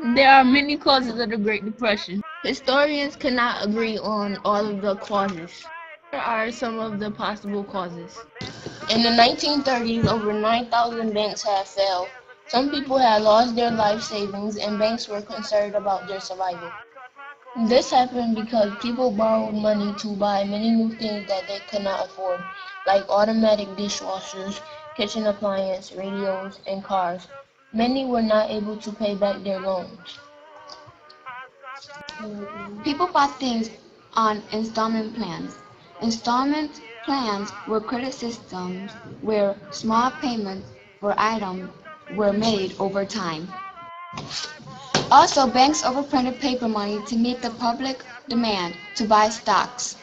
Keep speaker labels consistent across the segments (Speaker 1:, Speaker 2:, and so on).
Speaker 1: There are many causes of the Great Depression. Historians cannot agree on all of the causes. Here are some of the possible causes. In the 1930s, over 9,000 banks had failed. Some people had lost their life savings, and banks were concerned about their survival. This happened because people borrowed money to buy many new things that they could not afford, like automatic dishwashers, kitchen appliances, radios, and cars. Many were not able to pay back their loans.
Speaker 2: People bought things on installment plans. Installment plans were credit systems where small payments for items were made over time. Also, banks overprinted paper money to meet the public demand to buy stocks.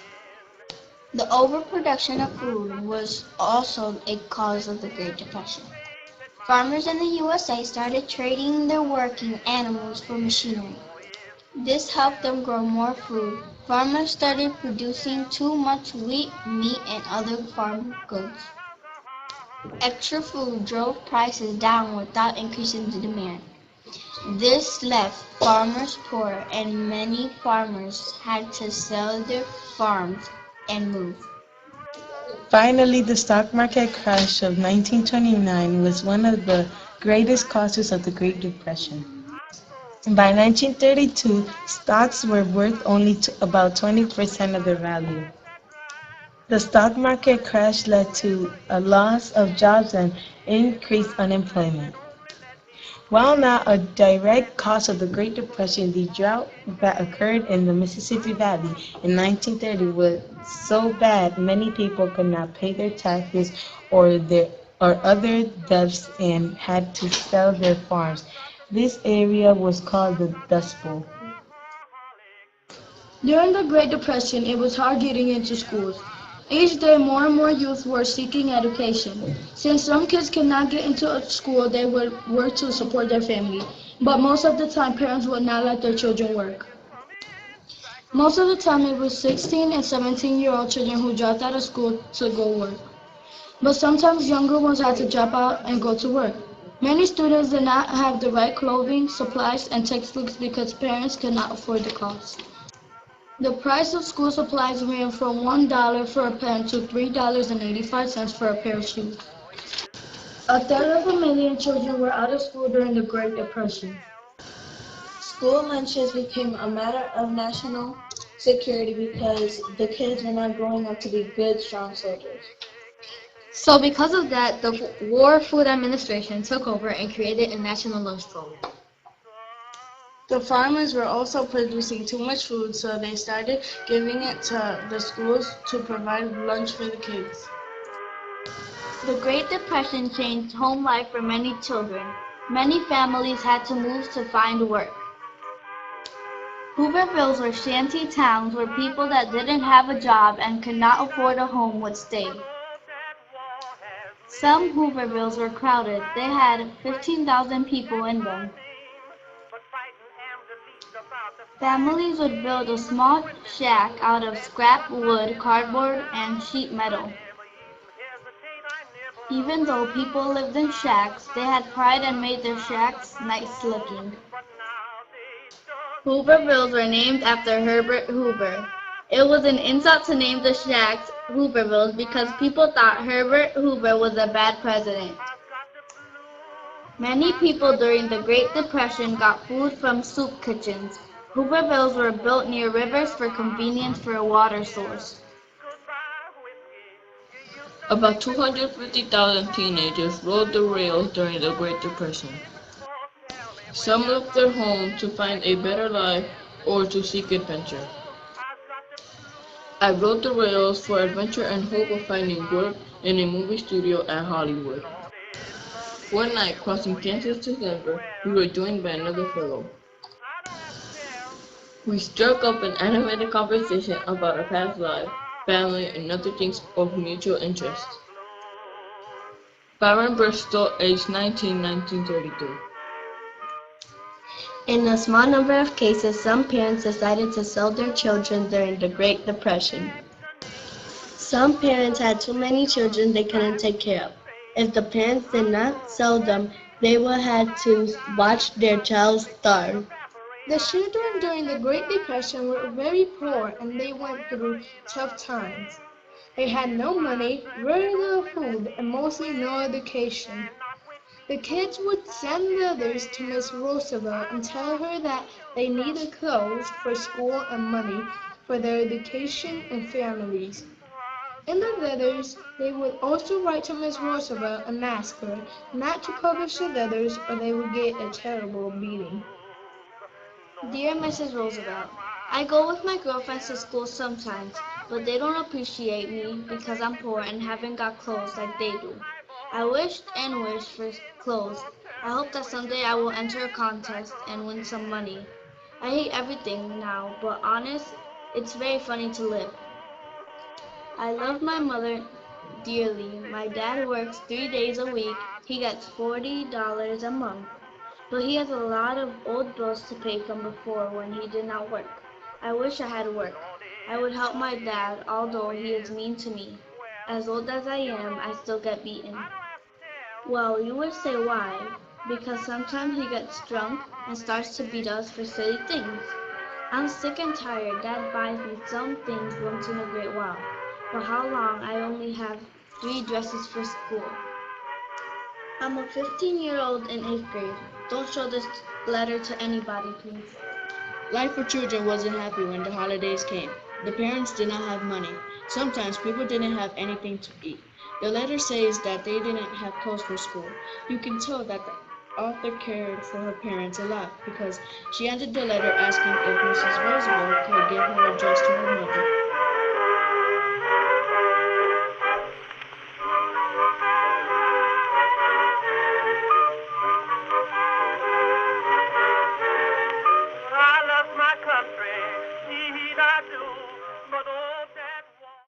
Speaker 2: The overproduction of food was also a cause of the Great Depression. Farmers in the USA started trading their working animals for machinery. This helped them grow more food. Farmers started producing too much wheat, meat, and other farm goods. Extra food drove prices down without increasing the demand. This left farmers poor, and many farmers had to sell their farms and move.
Speaker 3: Finally, the stock market crash of 1929 was one of the greatest causes of the Great Depression. By 1932, stocks were worth only about 20% of their value. The stock market crash led to a loss of jobs and increased unemployment. While not a direct cause of the Great Depression, the drought that occurred in the Mississippi Valley in 1930 was so bad many people could not pay their taxes or other debts and had to sell their farms. This area was called the Dust Bowl.
Speaker 4: During the Great Depression, it was hard getting into schools. Each day, more and more youth were seeking education. Since some kids could not get into a school, they would work to support their family. But most of the time, parents would not let their children work. Most of the time, it was 16 and 17-year-old children who dropped out of school to go work. But sometimes younger ones had to drop out and go to work. Many students did not have the right clothing, supplies, and textbooks because parents could not afford the cost. The price of school supplies ran from $1 for a pen to $3.85 for a pair of shoes. A third of a million children were out of school during the Great Depression. School lunches became a matter of national security because the kids were not growing up to be good, strong soldiers.
Speaker 2: So because of that, the War Food Administration took over and created a national lunch program.
Speaker 4: The farmers were also producing too much food, so they started giving it to the schools to provide lunch for the kids.
Speaker 2: The Great Depression changed home life for many children. Many families had to move to find work. Hoovervilles were shanty towns where people that didn't have a job and could not afford a home would stay. Some Hoovervilles were crowded. They had 15,000 people in them. Families would build a small shack out of scrap wood, cardboard, and sheet metal. Even though people lived in shacks, they had pride and made their shacks nice looking. Hoovervilles were named after Herbert Hoover. It was an insult to name the shacks Hoovervilles because people thought Herbert Hoover was a bad president. Many people during the Great Depression got food from soup kitchens. Hoovervilles were built near rivers for convenience for a water source.
Speaker 1: About 250,000 teenagers rode the rails during the Great Depression. Some left their home to find a better life or to seek adventure. I rode the rails for adventure and hope of finding work in a movie studio at Hollywood. One night, crossing Kansas to Denver, we were joined by another fellow. We struck up an animated conversation about our past life, family, and other things of mutual interest. Byron Bristol, age 19, 1932.
Speaker 5: In a small number of cases, some parents decided to sell their children during the Great Depression. Some parents had too many children they couldn't take care of. If the parents did not sell them, They will have to watch their child starve.
Speaker 4: The children during the Great Depression were very poor and they went through tough times. They had no money, very little food, and mostly no education. The kids would send letters to Miss Roosevelt and tell her that they needed clothes for school and money for their education and families. In the letters, they would also write to Miss Roosevelt and ask her not to publish the letters or they would get a terrible beating.
Speaker 2: Dear Mrs. Roosevelt, I go with my girlfriends to school sometimes, but they don't appreciate me because I'm poor and haven't got clothes like they do. I wished and wished for clothes. I hope that someday I will enter a contest and win some money. I hate everything now, but honest, it's very funny to live. I love my mother dearly. My dad works 3 days a week. He gets $40 a month. But he has a lot of old bills to pay from before when he did not work. I wish I had work. I would help my dad, although he is mean to me. As old as I am, I still get beaten. Well, you would say why? Because sometimes he gets drunk and starts to beat us for silly things. I'm sick and tired. Dad buys me some things once in a great while. For how long? I only have 3 dresses for school. I'm a 15-year-old in 8th grade. Don't show this letter to anybody, please.
Speaker 6: Life for children wasn't happy when the holidays came. The parents did not have money. Sometimes people didn't have anything to eat. The letter says that they didn't have clothes for school. You can tell that the author cared for her parents a lot because she ended the letter asking if Mrs. Roosevelt could give her a dress to her mother.